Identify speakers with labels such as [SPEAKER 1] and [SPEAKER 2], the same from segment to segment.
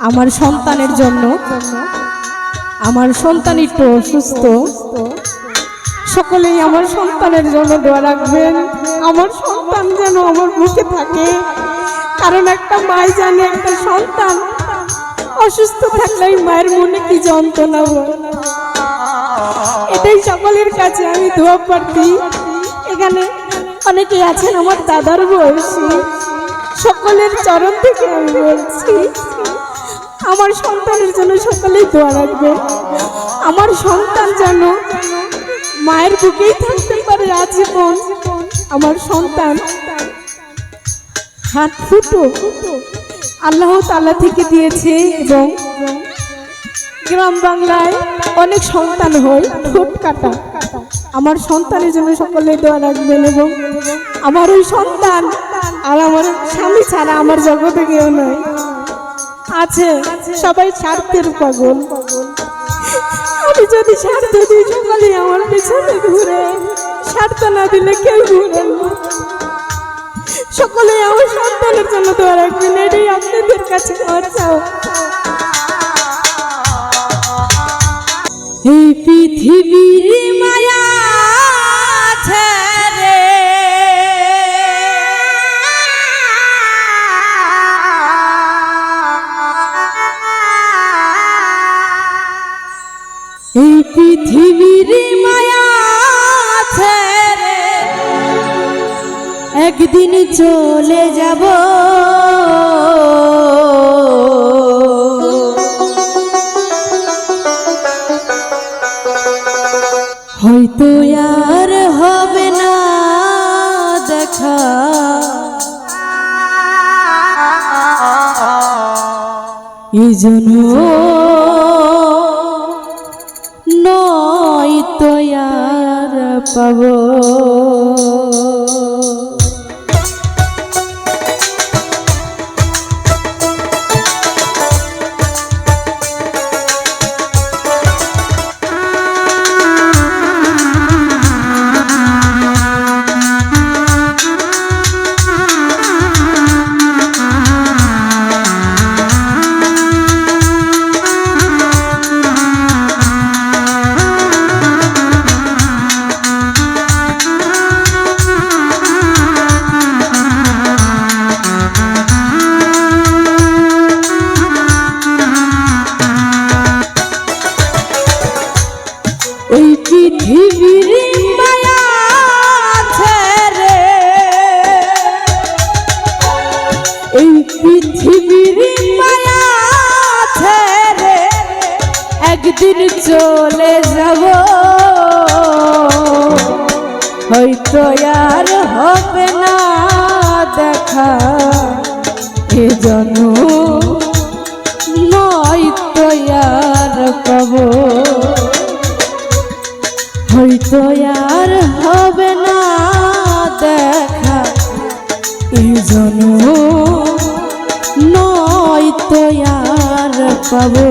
[SPEAKER 1] আমার সন্তানের জন্য। আমার সন্তান একটু অসুস্থ, সকলেই আমার সন্তানের জন্য দোয়া রাখবেন। আমার সন্তান যেন আমার বুকে থাকে, কারণ একটা মাই জানে একটা সন্তান অসুস্থ থাকলে মায়ের মনে কি যন্ত্রণা হয়। এটাই সকলের কাছে আমি দোয়া প্রার্থী। এখানে অনেকে আছেন আমার দাদার বয়সী, সকলের চরণ থেকে আমি বলছি আমার সন্তানের জন্য সকলেই দোয়া রাখবে। আমার সন্তান যেন মায়ের বুকেই থাকতে পারে আজীবন। আমার সন্তান হাত ফুটো আল্লাহ তাআলা থেকে দিয়েছে, এবং গ্রাম বাংলায় অনেক সন্তান হয় ঠোঁট কাটা। আমার সন্তানের জন্য সকলে দোয়া রাখবেন, এবং আমার ওই সন্তান আর আমার স্বামী ছাড়া আমার জগতে কেউ নয়। আছে সবাই স্বার্থের পাগল। আমি যদি স্বার্থ দিই সকলে আমার পেছনে ঘুরে, স্বার্থ না দিলে কেউ ঘুরেন না। সকলে আমার সন্তানের জন্য দোয়া রাখবেন, এটাই আপনাদের কাছে আমার চাও। এই পৃথিবীর মায়া ছেড়ে এই পৃথিবীর মায়া ছেড়ে একদিন চলে যাব। হয়তো আর হবে না দেখা, এই জন্য নয় তো আর পাবো। এই পৃথিবীর মায়া ছেড়ে এই পৃথিবীর মায়া ছেড়ে একদিন চলে যাব। হয়তো আর হবে না দেখা, এজন্য নয়তো আর পাবো। হয়তো আর হবে না দেখা, এজন্য নয়তো আর পাবো।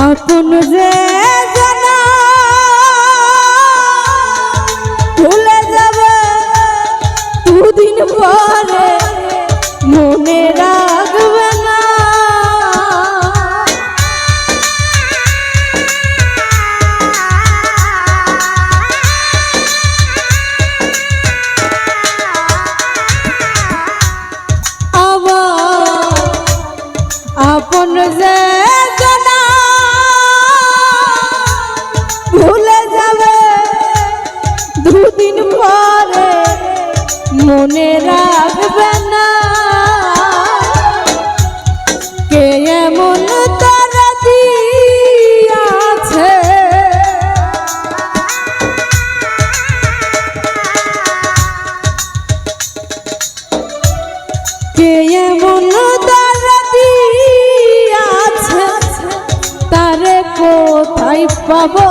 [SPEAKER 1] আপন যে জানা ভুলে যাবে দুদিন পরে, মনে রাখবে না। আমার আপন যে জানা ভুলে যাবে দুদিন পরে, মনে রাখবে না কে এমন তারা দিয়াছে কে এমন তারা দিয়াছে তারে কোথায় পাবো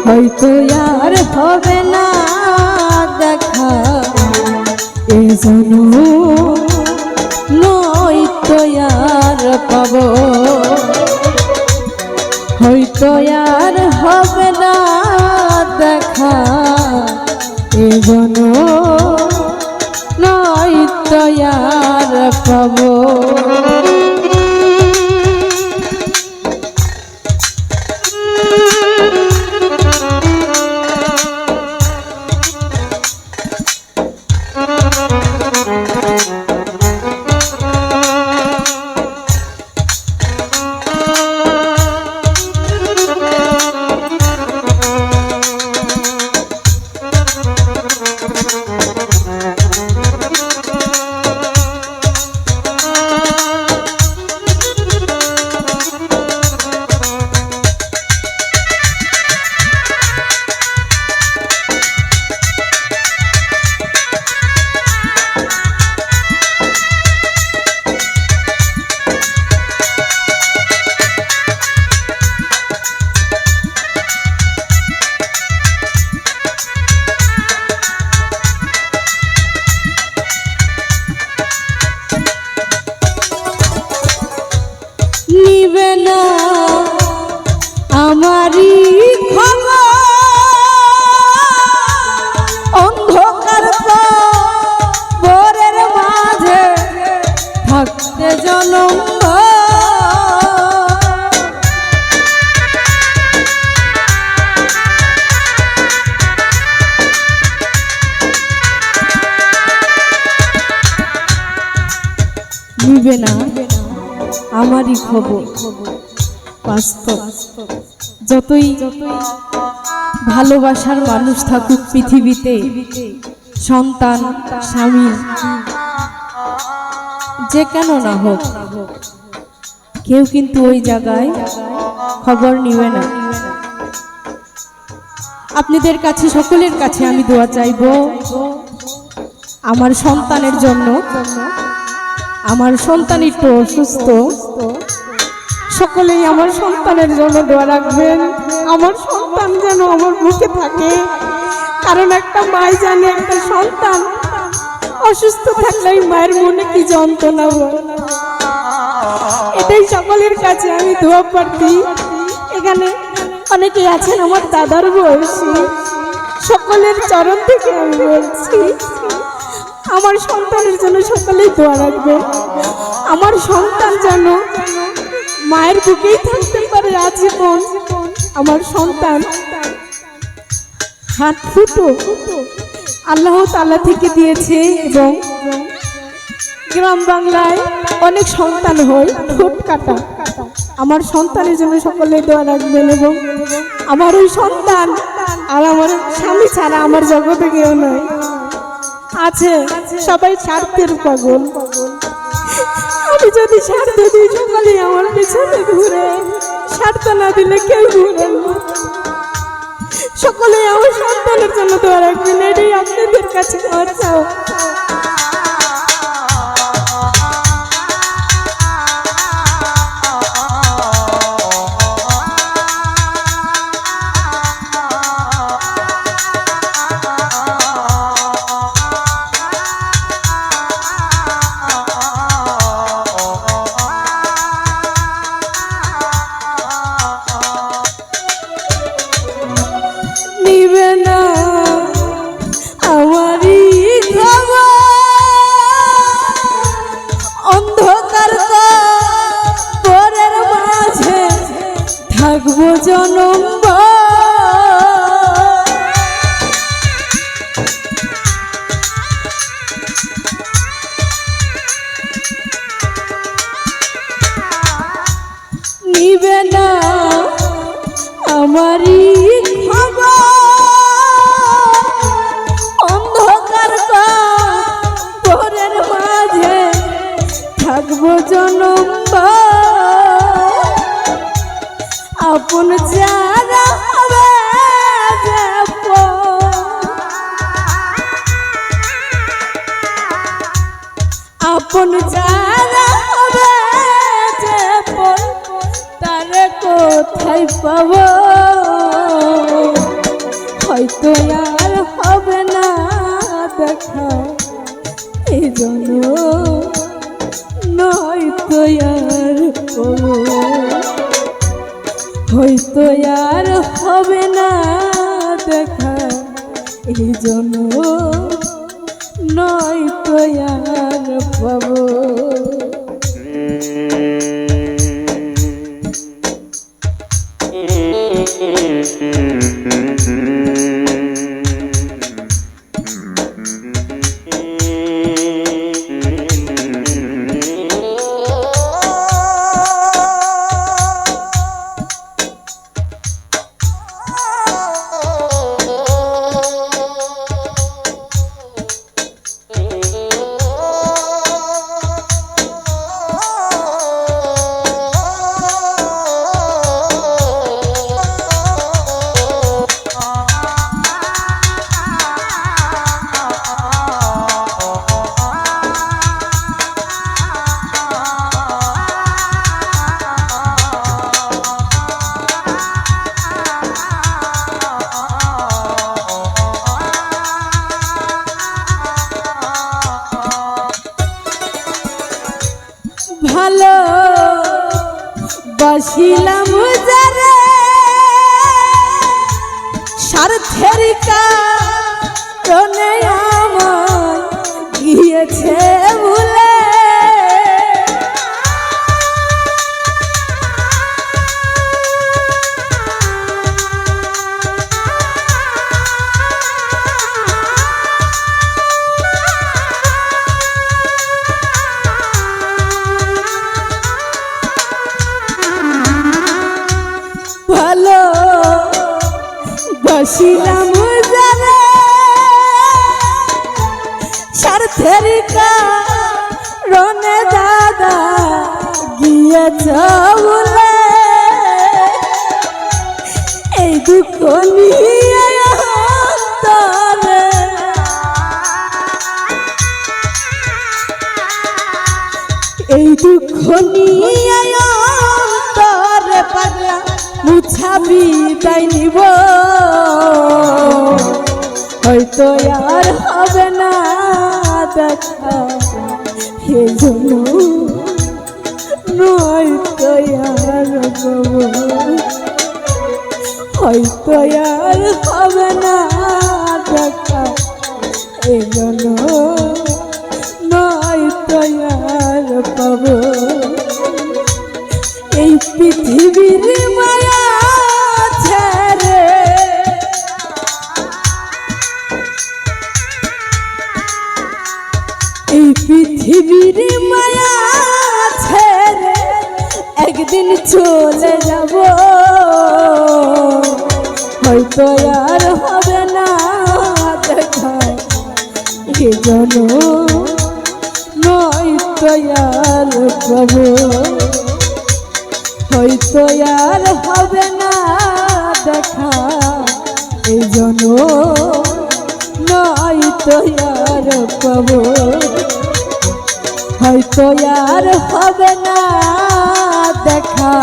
[SPEAKER 1] হয়তো আর হবে না দেখা এজন্য নয়তো আর পাবো হয়তো আর হবে না দেখা এজন্য নয়তো আর পাবো নিবে না আমারই খবর অন্ধকার কবরের মাঝে থাকতে জনম নিবে না আমারই খবর বাস্তব যতই ভালোবাসার মানুষ থাকুক পৃথিবীতে সন্তান স্বামী যে কেন না হোক কেউ কিন্তু ওই জায়গায় খবর নিবে না আপনাদের কাছে সকলের কাছে আমি দোয়া চাইব আমার সন্তানের জন্য আমার সন্তান একটু অসুস্থ সকলেই আমার সন্তানের জন্য দোয়া রাখবেন আমার সন্তান যেন আমার মুখে থাকে কারণ একটা মাই জানে একটা সন্তান অসুস্থ থাকলে মায়ের মনে কি যন্ত্রণা হয় এটাই সকলের কাছে আমি দোয়া প্রার্থী এখানে অনেকেই আছেন আমার দাদার বয়সী সকলের চরণ থেকে আমি বলছি আমার সন্তানের জন্য সকলেই দোয়া রাখবে আমার সন্তান যেন মায়ের বুকেই থাকতে পারে আজীবন আমার সন্তান হাত ফুটো আল্লাহ তাআলা থেকে দিয়েছে এবং গ্রাম বাংলায় অনেক সন্তান হয় ঠোঁট কাটা আমার সন্তানের জন্য সকলে দোয়া রাখবেন এবং আমার ওই সন্তান আর আমার স্বামী ছাড়া আমার জগতে কেউ নয় আছে সবাই স্বার্থের পাগল আমি যদি স্বার্থ দিই সকালে আমার পেছনে ঘুরে স্বার্থ না দিলে কেউ ঘুরে সকলে আমার সন্তানের জন্য দোয়া রাখবেন এটাই আপনাদের কাছে আমার চাওয়া থাকবো জনম নিবে না আমারই খবর যারা হবে যে আপন যারা হবে যে তারে কোথায় পাবো হয়তো আর হবে না দেখা এই জন্য নয়তো আর পাবো হয়তো আর হবে না দেখা এই জন্য নয়তো আর পাবো ভালো বাসিলাম যারে স্বার্থের কারণে আমার গিয়েছে ভুলে বসিলাম যারে স্বার্থের কারণে দাদা গিয়েছ বলে এই দুঃখ নিয়ে অন্তরে এই দুঃখ নিয়ে অন্তরে পাগলা মুছাবি তাই নিব হয়তো আর হবে না দেখা এই জন্য নয়তো আর পাবো হয়তো আর হবে না দেখা এই জন্য নয়তো আর পাবো এই পৃথিবীর মায়া ছেড়ে এই পৃথিবীর মায়া ছেড়ে একদিন চলে যাব হয়তো আর হবে না দেখা এই জন্য নয়তো আর পাবো হয়তো আর হবে না দেখা এই জন্য নয়তো আর পাবো হয়তো আর হবে না দেখা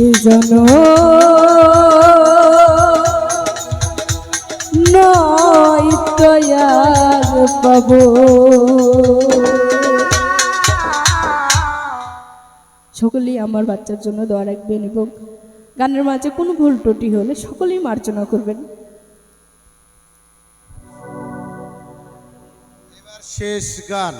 [SPEAKER 1] এই জন্য নয়তো আর পাবো। সকলেই আমার বাচ্চার জন্য দোয়া রাখবেন এবং গানের মাঝে কোনো ভুল ত্রুটি হলে সকলেই মার্জনা করবেন।
[SPEAKER 2] এবার শেষ গান।